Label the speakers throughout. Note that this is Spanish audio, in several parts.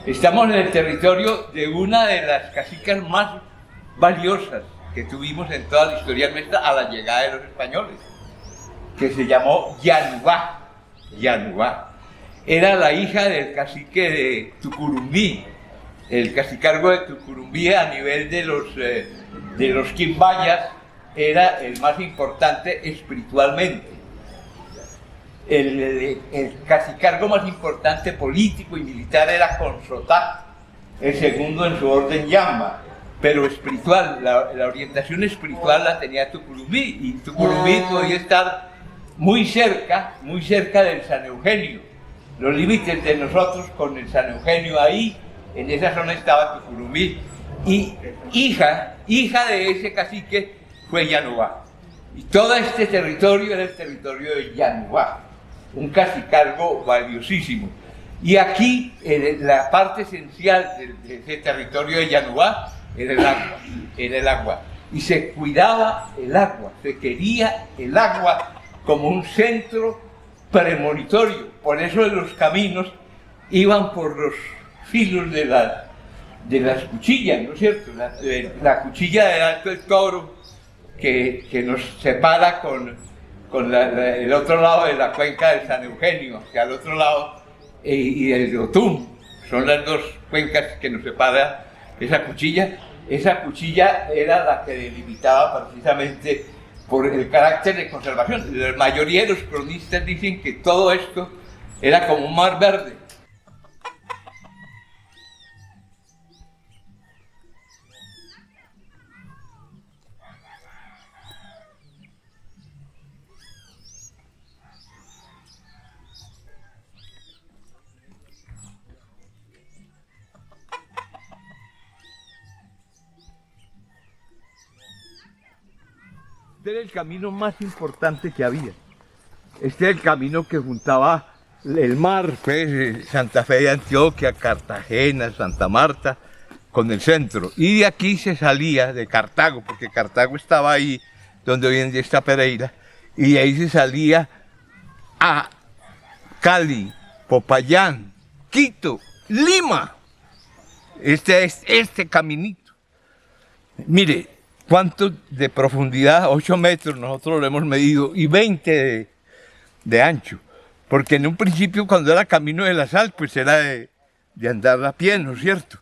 Speaker 1: Estamos en el territorio de una de las cacicas más valiosas que tuvimos en toda la historia nuestra a la llegada de los españoles, que se llamó Yanubá. Yanubá. Era la hija del cacique de Tucurumbí, el cacicargo de Tucurumbí a nivel de los quimbayas era el más importante espiritualmente. El cacicargo más importante político y militar era Consotá, el segundo en su orden Yamba, pero espiritual, la orientación espiritual la tenía Tucurumbí, y Tucurumbí podía estar muy cerca del San Eugenio. Los límites de nosotros con el San Eugenio, ahí, en esa zona estaba Tucurumbí, y hija de ese cacique fue Yanubá. Y todo este territorio era el territorio de Yanubá, un cacicargo valiosísimo. Y aquí, la parte esencial de ese territorio de Yanubá era el agua. Y se cuidaba el agua, se quería el agua como un centro premonitorio. Por eso los caminos iban por los filos de las cuchillas, ¿no es cierto? La cuchilla del Alto del Toro, que nos separa con el otro lado de la cuenca del San Eugenio, hacia el otro lado, y el Otum. Son las dos cuencas que nos separa esa cuchilla. Esa cuchilla era la que delimitaba precisamente por el carácter de conservación. La mayoría de los cronistas dicen que todo esto era como un mar verde. Este era el camino más importante que había. Este era el camino que juntaba el mar, pues, Santa Fe de Antioquia, Cartagena, Santa Marta, con el centro. Y de aquí se salía de Cartago, porque Cartago estaba ahí, donde hoy en día está Pereira, y de ahí se salía a Cali, Popayán, Quito, Lima. Este es este caminito. Mire, ¿cuánto de profundidad? 8 metros, nosotros lo hemos medido, y 20 de ancho. Porque en un principio, cuando era camino de la sal, pues era de andar a pie, ¿no es cierto?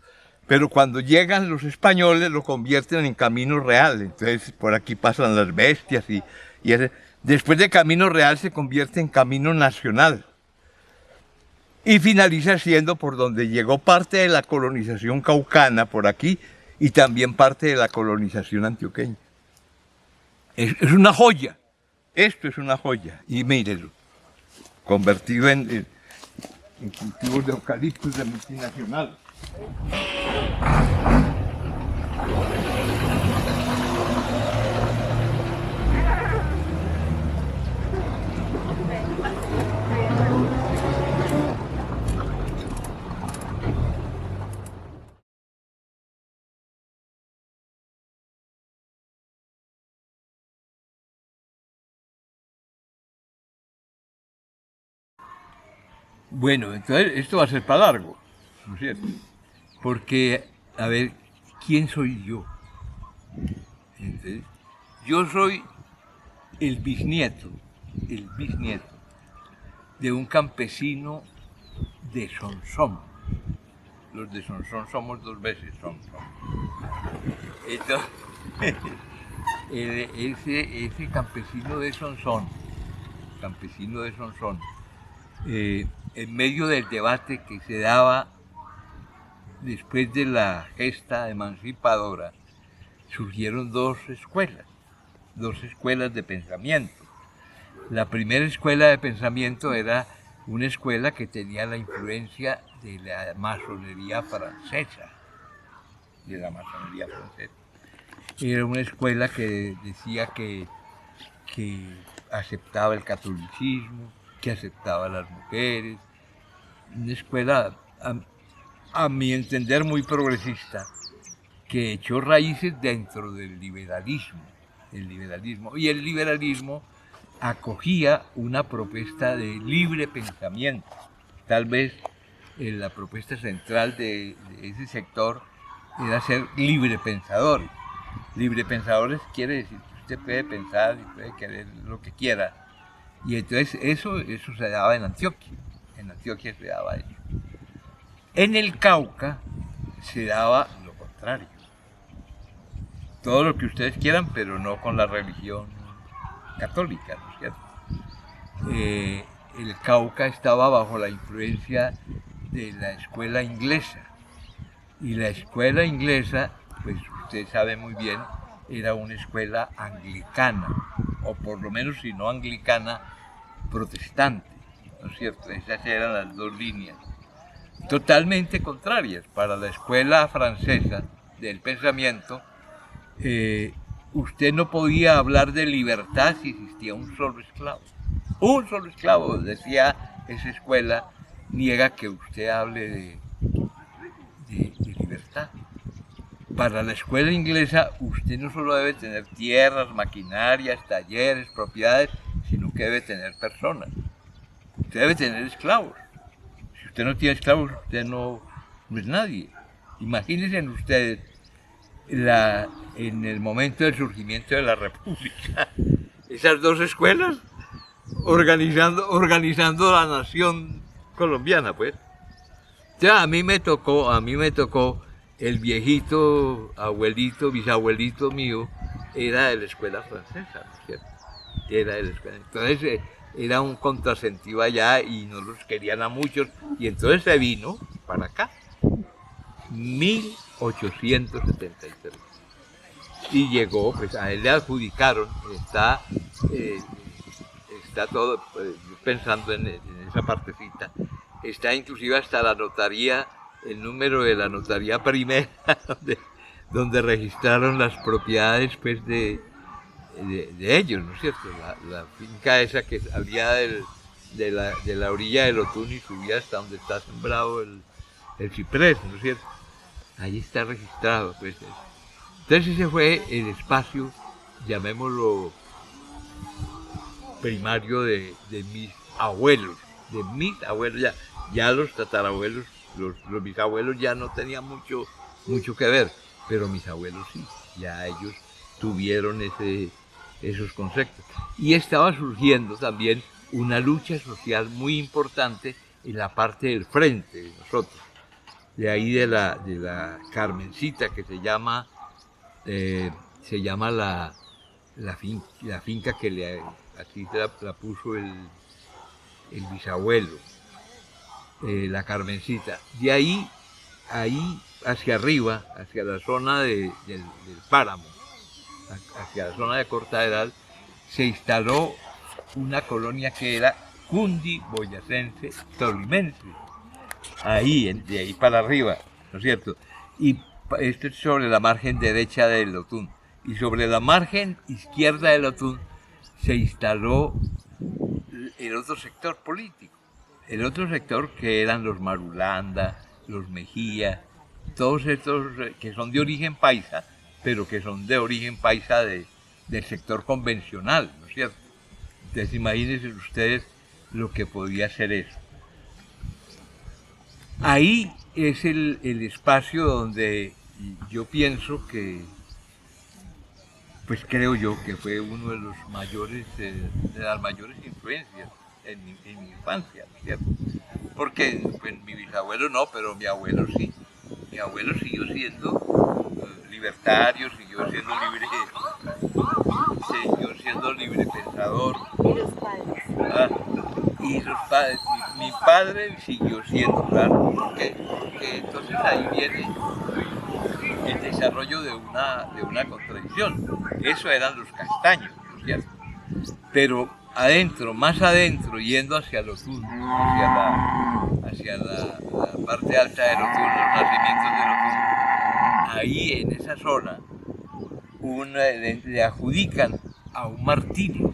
Speaker 1: Pero cuando llegan los españoles, lo convierten en camino real. Entonces, por aquí pasan las bestias después de camino real se convierte en camino nacional. Y finaliza siendo por donde llegó parte de la colonización caucana, por aquí, y también parte de la colonización antioqueña. Es una joya. Esto es una joya. Y mírelo, convertido en cultivos de eucaliptus de multinacional. Bueno, entonces esto va a ser para largo, ¿no es cierto? Porque, a ver, ¿quién soy yo? Entonces, yo soy el bisnieto de un campesino de Sonsón. Los de Sonsón somos 2 veces Sonsón. Entonces, ese campesino de Sonsón, en medio del debate que se daba después de la gesta emancipadora, surgieron dos escuelas de pensamiento. La primera escuela de pensamiento era una escuela que tenía la influencia de la masonería francesa. Era una escuela que decía que aceptaba el catolicismo, que aceptaba a las mujeres. Una escuela, a mi entender, muy progresista, que echó raíces dentro del liberalismo. Y el liberalismo acogía una propuesta de libre pensamiento. Tal vez la propuesta central de ese sector era ser librepensadores. Librepensadores quiere decir que usted puede pensar y puede querer lo que quiera. Y entonces eso se daba en Antioquia se daba eso. En el Cauca se daba lo contrario. Todo lo que ustedes quieran, pero no con la religión católica, ¿no es cierto? El Cauca estaba bajo la influencia de la escuela inglesa. Y la escuela inglesa, pues usted sabe muy bien, era una escuela anglicana, o por lo menos si no anglicana, protestante, ¿no es cierto? Esas eran las dos líneas, totalmente contrarias. Para la escuela francesa del pensamiento, usted no podía hablar de libertad si existía un solo esclavo. Un solo esclavo, decía esa escuela, niega que usted hable de libertad. Para la escuela inglesa, usted no solo debe tener tierras, maquinarias, talleres, propiedades, sino que debe tener personas. Usted debe tener esclavos. Si usted no tiene esclavos, usted no es nadie. Imagínense ustedes en el momento del surgimiento de la República, esas dos escuelas organizando la nación colombiana, pues. Ya a mí me tocó el viejito, abuelito, bisabuelito mío, era de la escuela francesa, ¿no es cierto? Era de la escuela. Entonces era un contrasentido allá y no los querían a muchos, y entonces se vino para acá, 1873. Y llegó, pues a él le adjudicaron, está todo, pensando en esa partecita, está inclusive hasta la notaría, el número de la notaría primera, donde registraron las propiedades pues de ellos, ¿no es cierto? La finca esa que salía de la orilla del Otún y subía hasta donde está sembrado el ciprés, ¿no es cierto? Ahí está registrado, pues. Entonces ese fue el espacio, llamémoslo primario de mis abuelos, ya los tatarabuelos, los bisabuelos ya no tenían mucho que ver, pero mis abuelos sí, ya ellos tuvieron esos conceptos. Y estaba surgiendo también una lucha social muy importante en la parte del frente de nosotros. De ahí de la Carmencita, que se llama la finca que así la puso el bisabuelo, la Carmencita. De ahí hacia arriba, hacia la zona del páramo, hacia la zona de Cortaderal, se instaló una colonia que era Cundiboyacense Tolimense. De ahí para arriba, ¿no es cierto? Y esto es sobre la margen derecha del Otún. Y sobre la margen izquierda del Otún se instaló el otro sector político. El otro sector que eran los Marulanda, los Mejía, todos estos que son de origen paisa, pero que son de origen paisa del sector convencional, ¿no es cierto? Entonces imagínense ustedes lo que podía ser eso. Ahí es el espacio donde yo pienso que, pues creo yo que fue uno de los mayores, de las mayores influencias en mi infancia, ¿no es cierto? Porque pues, mi bisabuelo no, pero mi abuelo sí. Mi abuelo siguió siendo libertario, siguió siendo libre pensador.
Speaker 2: ¿Y los padres?
Speaker 1: Y los padres, mi padre siguió siendo, claro, porque entonces ahí viene el desarrollo de una contradicción. Eso eran los castaños, ¿no es cierto? Pero adentro, más adentro, yendo hacia el Otún, hacia la parte alta del Otún, los nacimientos del Otún, ahí en esa zona le adjudican a un Martínez,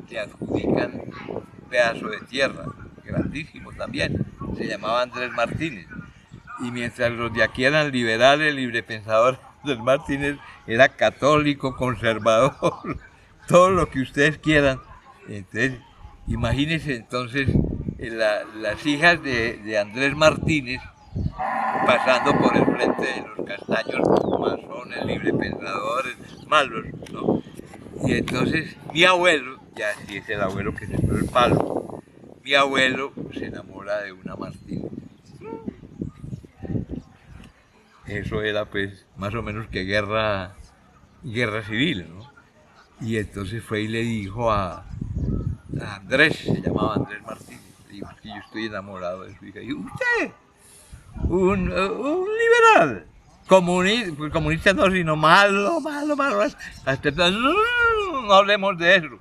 Speaker 1: le adjudican un pedazo de tierra, grandísimo también, se llamaba Andrés Martínez. Y mientras los de aquí eran liberales, librepensadores, Andrés Martínez era católico, conservador, todo lo que ustedes quieran. Entonces, imagínense entonces las hijas de Andrés Martínez, pasando por el frente de los castaños, masones, librepensadores, malos, ¿no? Y entonces mi abuelo, ya sí es el abuelo que sembró el palo, mi abuelo se enamora de una Martínez. Eso era pues más o menos que guerra civil, ¿no? Y entonces fue y le dijo a Andrés, se llamaba Andrés Martínez, le dijo que yo estoy enamorado de su hija. Y usted, un liberal, comunista no, sino malo. Hasta no hablemos de eso.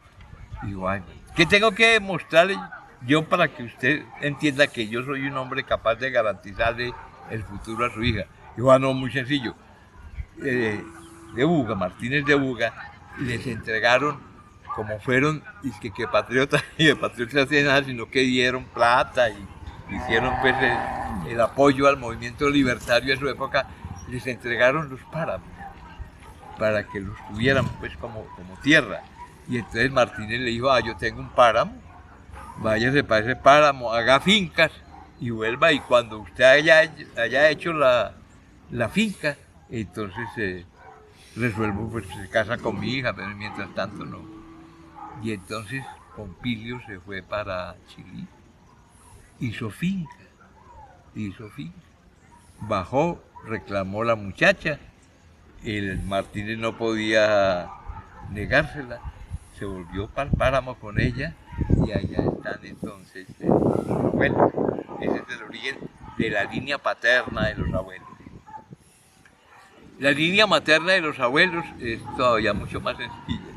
Speaker 1: Digo, ay, ¿qué tengo que mostrarle yo para que usted entienda que yo soy un hombre capaz de garantizarle el futuro a su hija? Digo, no, muy sencillo. De Buga, Martínez de Buga, les entregaron, como fueron, y que patriotas, y de patriotas no hacían nada, sino que dieron plata y hicieron pues el apoyo al movimiento libertario de su época, les entregaron los páramos para que los tuvieran pues como tierra. Y entonces Martínez le dijo, yo tengo un páramo, váyase para ese páramo, haga fincas y vuelva, y cuando usted haya hecho la finca, entonces resuelvo, pues se casa con mi hija, pero mientras tanto no. Y entonces Pompilio se fue para Chile, hizo finca, bajó, reclamó la muchacha, el Martínez no podía negársela, se volvió para el páramo con ella y allá están entonces los abuelos. Ese es el origen de la línea paterna de los abuelos. La línea materna de los abuelos es todavía mucho más sencilla.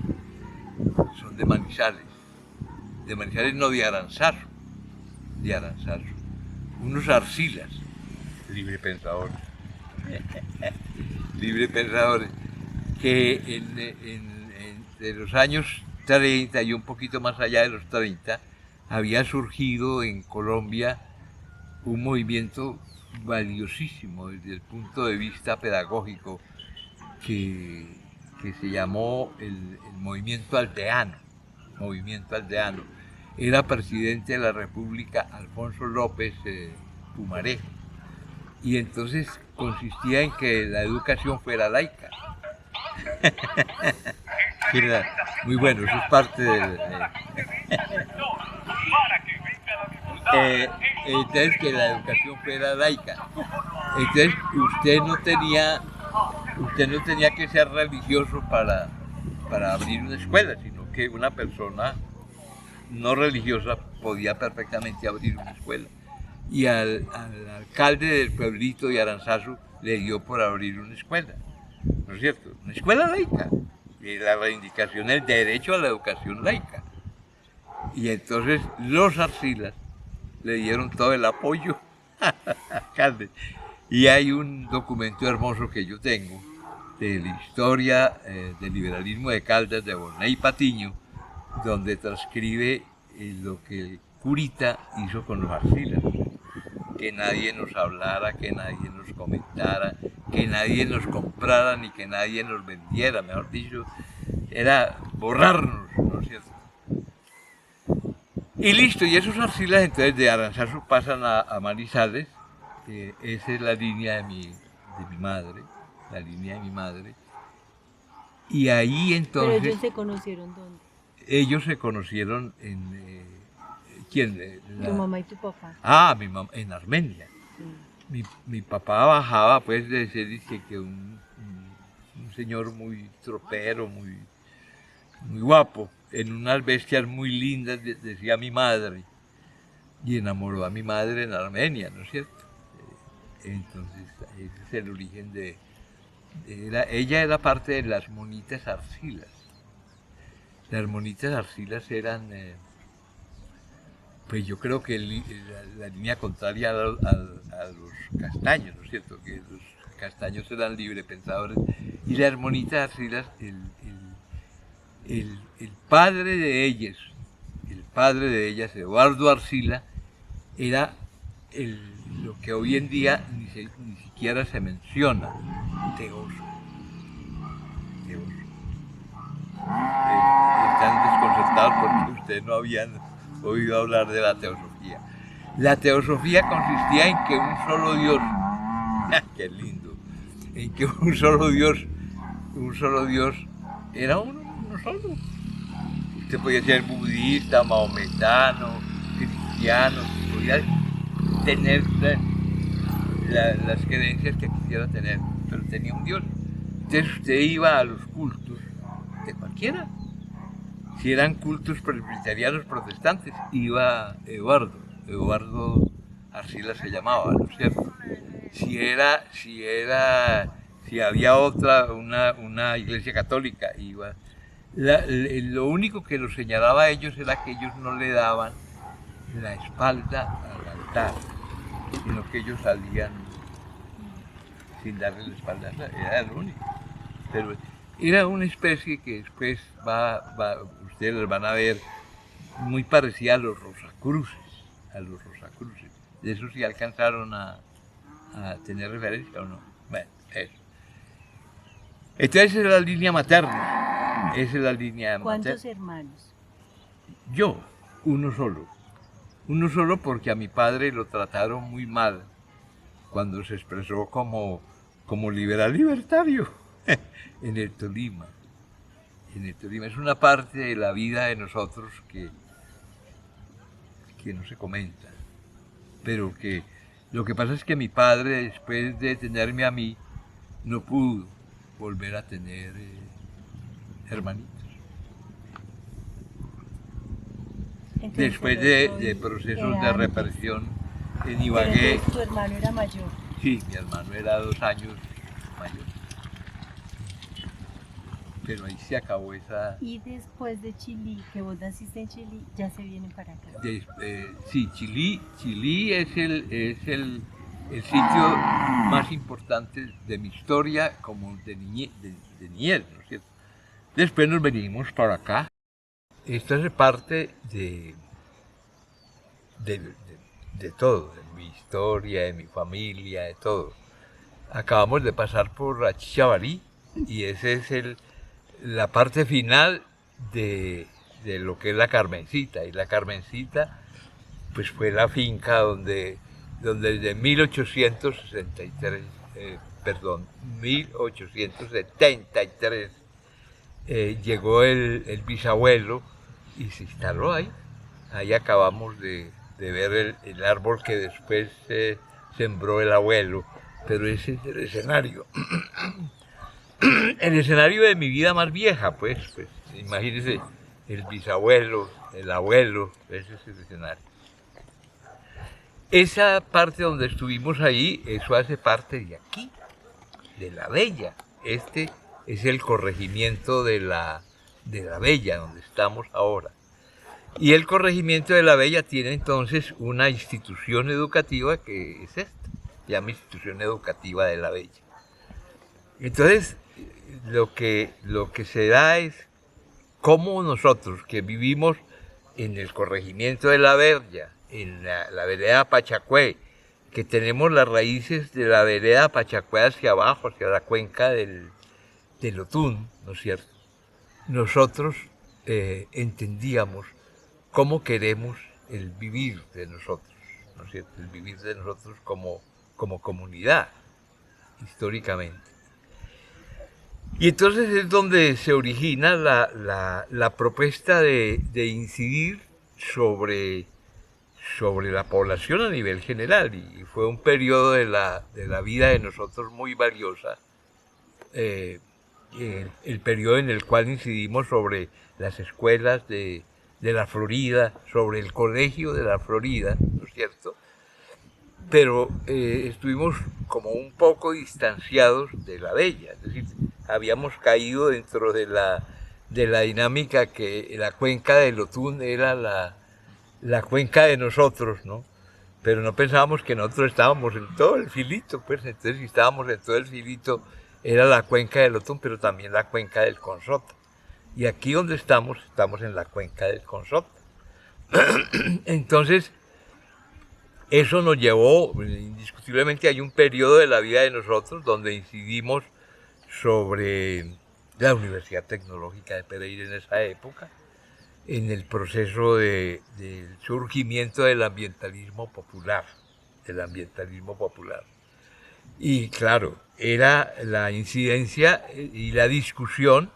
Speaker 1: Son de Manizales no, de Aranzazu, unos Arcilas, librepensadores, que de los años 30 y un poquito más allá de los 30, había surgido en Colombia un movimiento valiosísimo desde el punto de vista pedagógico que se llamó el movimiento aldeano. Era presidente de la República Alfonso López Pumarejo, y entonces consistía en que la educación fuera laica. Era muy bueno, eso es parte del... entonces que la educación fuera laica. Entonces usted no tenía que ser religioso para abrir una escuela, sino que una persona no religiosa podía perfectamente abrir una escuela. Y al alcalde del pueblito de Aranzazu le dio por abrir una escuela, ¿no es cierto? Una escuela laica, y la reivindicación del derecho a la educación laica. Y entonces los Arcilas le dieron todo el apoyo al alcalde. Y hay un documento hermoso que yo tengo de la historia del liberalismo de Caldas de Borney Patiño, donde transcribe lo que Curita hizo con los Arcilas. Que nadie nos hablara, que nadie nos comentara, que nadie nos comprara ni que nadie nos vendiera, mejor dicho, era borrarnos, ¿no es cierto? Y listo, y esos Arcilas entonces de Aranzazu pasan a Manizales. Esa es la línea de mi madre, y ahí entonces...
Speaker 2: ¿Pero ellos se conocieron dónde?
Speaker 1: Ellos se conocieron en... ¿quién?
Speaker 2: Tu mamá y tu papá.
Speaker 1: Mi mamá, en Armenia. Sí. Mi papá bajaba, pues, de ser que un señor muy tropero, muy guapo, en unas bestias muy lindas, decía mi madre, y enamoró a mi madre en Armenia, ¿no es cierto? Entonces, ese es el origen ella era parte de las monitas Arcilas. Las monitas Arcilas eran, pues yo creo que la línea contraria a los castaños, ¿no es cierto? Que los castaños eran librepensadores, y las monitas Arcilas, el padre de ellas, Eduardo Arcila, era lo que hoy en día ni siquiera se menciona, teoso. Están desconcertados porque ustedes no habían oído hablar de la teosofía. La teosofía consistía en que un solo Dios, qué lindo, en que un solo Dios era uno solo. Usted podía ser budista, maometano, cristiano, podía tener las creencias que quisiera tener, pero tenía un Dios. Entonces usted iba a los cultos de cualquiera. Si eran cultos presbiterianos protestantes, iba Eduardo Arcila se llamaba, ¿no es cierto? Si había una iglesia católica, iba. Lo único que los señalaba a ellos era que ellos no le daban la espalda al altar, sino que ellos salían sin darle la espalda, era lo único. Pero era una especie que después ustedes los van a ver muy parecida a los Rosacruces, De eso sí alcanzaron a tener referencia o no. Bueno, eso. Entonces esa es la línea materna, esa es la línea
Speaker 2: ¿Cuántos
Speaker 1: materna.
Speaker 2: hermanos?
Speaker 1: Yo, uno solo porque a mi padre lo trataron muy mal cuando se expresó como liberal libertario en el Tolima. Es una parte de la vida de nosotros que no se comenta, pero que lo que pasa es que mi padre, después de tenerme a mí, no pudo volver a tener hermanitos.
Speaker 2: Entonces,
Speaker 1: Después de procesos de represión en Ibagué.
Speaker 2: Pero tu hermano era mayor.
Speaker 1: Sí, mi hermano era 2 años mayor. Pero ahí se acabó esa...
Speaker 2: Y después de Chile, que vos naciste en Chile, ya se vienen para acá.
Speaker 1: Sí, Chilí es el sitio más importante de mi historia como de niñez, ¿no es cierto? Después nos venimos para acá. Esto es parte de todo, de mi historia, de mi familia, de todo. Acabamos de pasar por Achichabarí y ese es la parte final de lo que es la Carmencita. Y la Carmencita pues fue la finca donde desde 1873 llegó el bisabuelo y se instaló ahí. Ahí acabamos de ver el árbol que después sembró el abuelo, pero ese es el escenario. El escenario de mi vida más vieja, pues imagínense, el bisabuelo, el abuelo, ese es el escenario. Esa parte donde estuvimos ahí, eso hace parte de aquí, de La Bella. Este es el corregimiento de la Bella, donde estamos ahora. Y el corregimiento de La Bella tiene entonces una institución educativa que es esta, se llama Institución Educativa de La Bella. Entonces, lo que se da es cómo nosotros que vivimos en el corregimiento de La Bella, en la vereda Pachacue, que tenemos las raíces de la vereda Pachacue hacia abajo, hacia la cuenca del Otún, ¿no es cierto? Nosotros entendíamos cómo queremos el vivir de nosotros, ¿no es cierto? El vivir de nosotros como comunidad, históricamente. Y entonces es donde se origina la propuesta de incidir sobre la población a nivel general, y fue un periodo de la vida de nosotros muy valiosa, el periodo en el cual incidimos sobre las escuelas de la Florida, sobre el colegio de la Florida, ¿no es cierto? Pero estuvimos como un poco distanciados de La Bella, es decir, habíamos caído dentro de la dinámica que la cuenca del Otún era la cuenca de nosotros, ¿no? Pero no pensábamos que nosotros estábamos en todo el filito, pues entonces si estábamos en todo el filito era la cuenca del Otún, pero también la cuenca del Consota. Y aquí donde estamos en la cuenca del Consota. Entonces, eso nos llevó, indiscutiblemente hay un periodo de la vida de nosotros donde incidimos sobre la Universidad Tecnológica de Pereira en esa época, en el proceso del surgimiento del ambientalismo popular, Y claro, era la incidencia y la discusión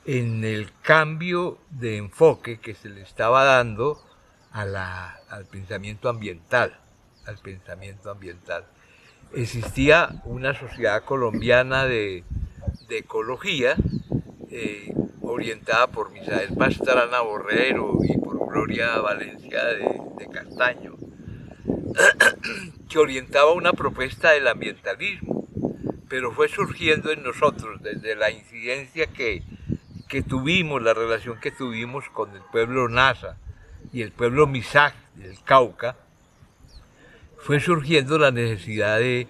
Speaker 1: en el cambio de enfoque que se le estaba dando al pensamiento ambiental, Existía una sociedad colombiana de ecología orientada por Misael Pastrana Borrero y por Gloria Valencia de Castaño, que orientaba una propuesta del ambientalismo, pero fue surgiendo en nosotros desde la incidencia que tuvimos, la relación que tuvimos con el pueblo Nasa y el pueblo Misak del Cauca, fue surgiendo la necesidad de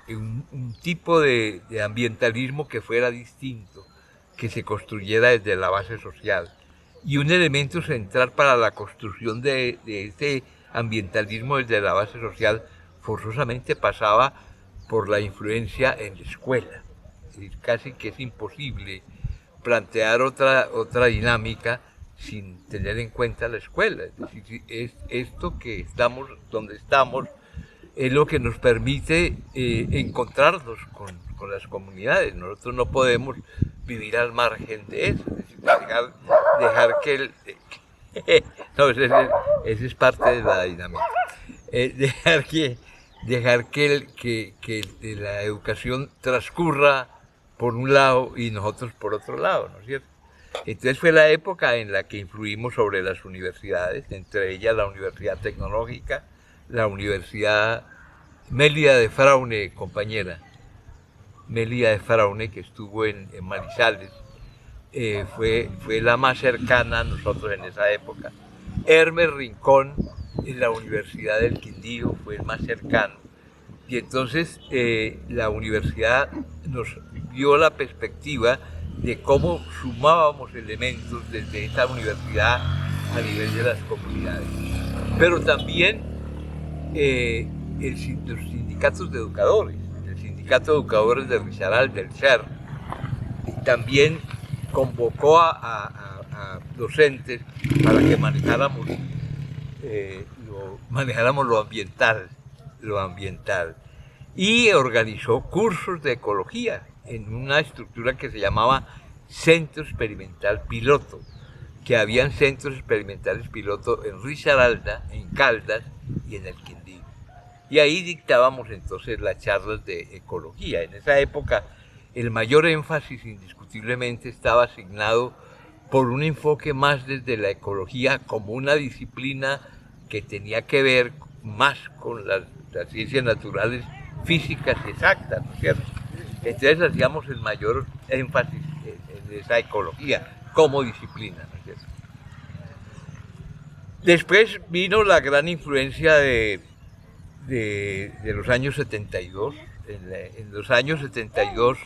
Speaker 1: un tipo de ambientalismo que fuera distinto, que se construyera desde la base social. Y un elemento central para la construcción de este ambientalismo desde la base social forzosamente pasaba por la influencia en la escuela. Es decir, casi que es imposible plantear otra dinámica sin tener en cuenta la escuela. Es decir, esto que estamos donde estamos es lo que nos permite encontrarnos con las comunidades. Nosotros no podemos vivir al margen de eso, es decir, dejar que no, esa es parte de la dinámica. Dejar que la educación transcurra por un lado y nosotros por otro lado, ¿no es cierto? Entonces fue la época en la que influimos sobre las universidades, entre ellas la Universidad Tecnológica, la Universidad Mélida de Fraune, compañera, Mélida de Fraune, que estuvo en Manizales, fue la más cercana a nosotros en esa época. Hermes Rincón, en la Universidad del Quindío, fue el más cercano. Y entonces la universidad nos dio la perspectiva de cómo sumábamos elementos desde esa universidad a nivel de las comunidades. Pero también los sindicatos de educadores, el sindicato de educadores de Risaralda, del CER, también convocó a docentes para que manejáramos lo ambiental, y organizó cursos de ecología en una estructura que se llamaba Centro Experimental Piloto, que habían centros experimentales piloto en Risaralda, en Caldas y en el Quindío. Y ahí dictábamos entonces las charlas de ecología. En esa época el mayor énfasis indiscutiblemente estaba asignado por un enfoque más desde la ecología como una disciplina que tenía que ver más con las ciencias naturales físicas y exactas, ¿no es cierto? Entonces hacíamos el mayor énfasis en esa ecología como disciplina, ¿no es cierto? Después vino la gran influencia de los años 72. En los años 72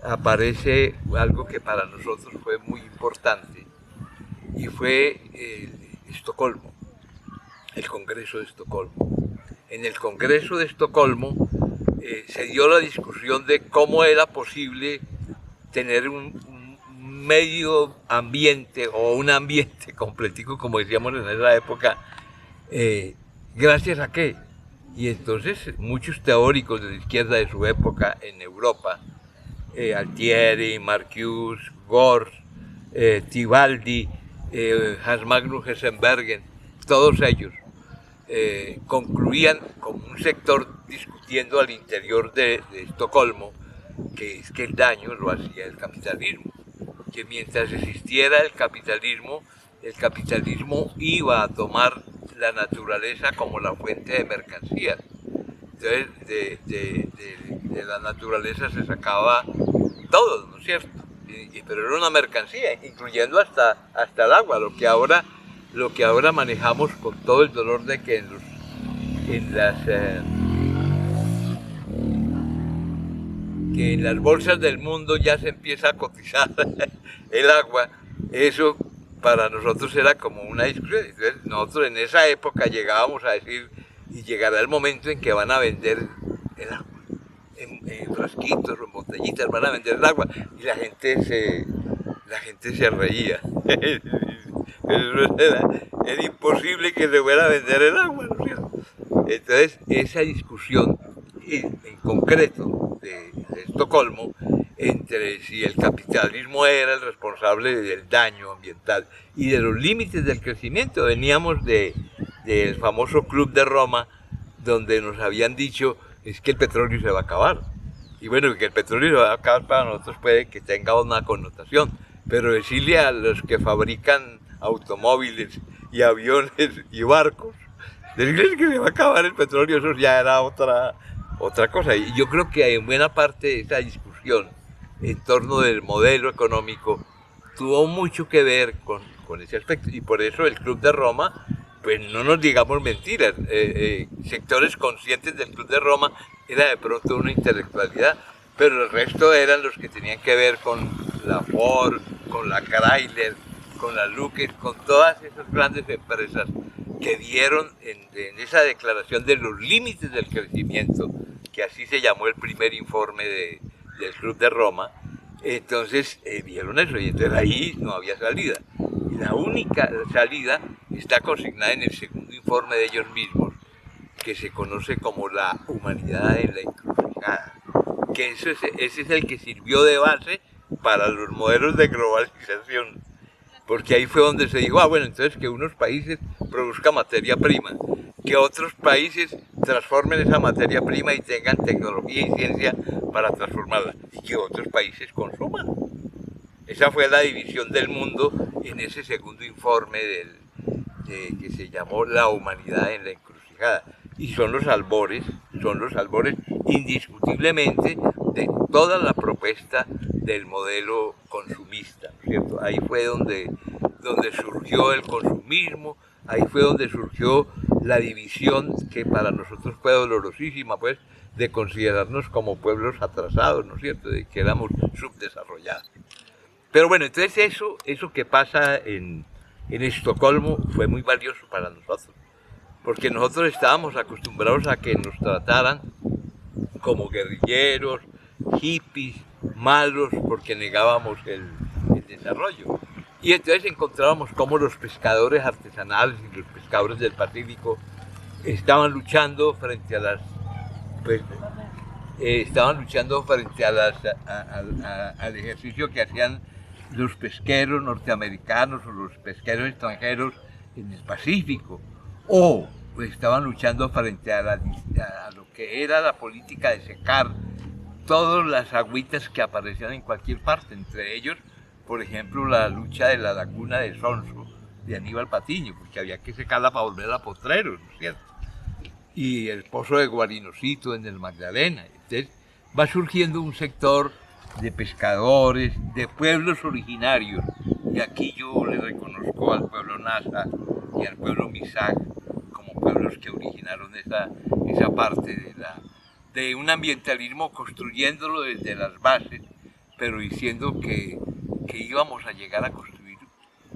Speaker 1: aparece algo que para nosotros fue muy importante, y fue Estocolmo, el Congreso de Estocolmo. En el Congreso de Estocolmo se dio la discusión de cómo era posible tener un medio ambiente o un ambiente completico, como decíamos en esa época, ¿gracias a qué? Y entonces muchos teóricos de la izquierda de su época en Europa, Altieri, Marcuse, Gors, Tibaldi, Hans Magnus Hessenbergen, todos ellos concluían como un sector discutiendo al interior de Estocolmo que es que el daño lo hacía el capitalismo, que mientras existiera el capitalismo iba a tomar la naturaleza como la fuente de mercancías. Entonces de la naturaleza se sacaba todo, ¿no es cierto? Pero era una mercancía, incluyendo hasta el agua, lo que ahora manejamos con todo el dolor de que en las bolsas del mundo ya se empieza a cotizar el agua. Eso para nosotros era como una discusión. Entonces nosotros en esa época llegábamos a decir, y llegará el momento en que van a vender el agua en frasquitos o en botellitas, van a vender el agua, y la gente la gente se reía. Era imposible que se fuera a vender el agua, ¿no es cierto? Entonces, esa discusión en concreto de Estocolmo entre si el capitalismo era el responsable del daño ambiental y de los límites del crecimiento. Veníamos del famoso Club de Roma, donde nos habían dicho es que el petróleo se va a acabar. Y bueno, que el petróleo se va a acabar para nosotros puede que tenga una connotación, pero decirle a los que fabrican automóviles y aviones y barcos, decirles que se va a acabar el petróleo, eso ya era otra cosa. Y yo creo que en buena parte esa discusión en torno del modelo económico tuvo mucho que ver con ese aspecto. Y por eso el Club de Roma, pues no nos digamos mentiras, sectores conscientes del Club de Roma era de pronto una intelectualidad, pero el resto eran los que tenían que ver con la Ford, con la Chrysler, con la Lucas, con todas esas grandes empresas que dieron en esa declaración de los límites del crecimiento, que así se llamó el primer informe del Club de Roma. Entonces vieron eso y entonces ahí no había salida. Y la única salida está consignada en el segundo informe de ellos mismos, que se conoce como la humanidad en la encrucijada, que ese es el que sirvió de base para los modelos de globalización, porque ahí fue donde se dijo, bueno, entonces que unos países produzcan materia prima, que otros países transformen esa materia prima y tengan tecnología y ciencia para transformarla, y que otros países consuman. Esa fue la división del mundo en ese segundo informe que se llamó La humanidad en la encrucijada. Y son los albores indiscutiblemente de toda la propuesta del modelo consumista, ¿no es cierto? Ahí fue donde surgió el consumismo, ahí fue donde surgió la división que para nosotros fue dolorosísima, pues, de considerarnos como pueblos atrasados, ¿no es cierto?, de que éramos subdesarrollados. Pero bueno, entonces eso que pasa en Estocolmo fue muy valioso para nosotros, porque nosotros estábamos acostumbrados a que nos trataran como guerrilleros, hippies, malos, porque negábamos el desarrollo. Y entonces encontrábamos cómo los pescadores artesanales y los pescadores del Pacífico estaban luchando frente a las, pues, al ejercicio que hacían los pesqueros norteamericanos o los pesqueros extranjeros en el Pacífico, o pues, estaban luchando frente a lo que era la política de secar todas las agüitas que aparecían en cualquier parte, entre ellos, por ejemplo, la lucha de la laguna de Sonso, de Aníbal Patiño, porque había que secarla para volverla a potreros, ¿no es cierto? Y el pozo de Guarinocito en el Magdalena. Entonces va surgiendo un sector de pescadores, de pueblos originarios, y aquí yo le reconozco al pueblo Nasa y al pueblo Misak como pueblos que originaron esa parte de un ambientalismo, construyéndolo desde las bases, pero diciendo que íbamos a llegar a construir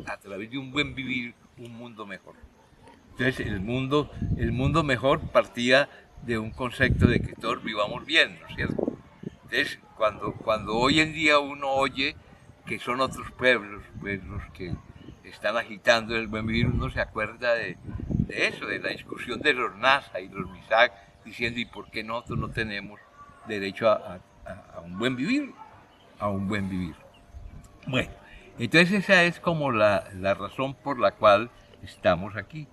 Speaker 1: a través de un buen vivir un mundo mejor. Entonces el mundo mejor partía de un concepto de que todos vivamos bien, ¿no es cierto? Entonces cuando hoy en día uno oye que son otros pueblos, pues los que están agitando el buen vivir, uno se acuerda de eso, de la discusión de los NASA y los Misak, diciendo ¿y por qué nosotros no tenemos derecho a un buen vivir? A un buen vivir. Bueno, entonces esa es como la razón por la cual estamos aquí.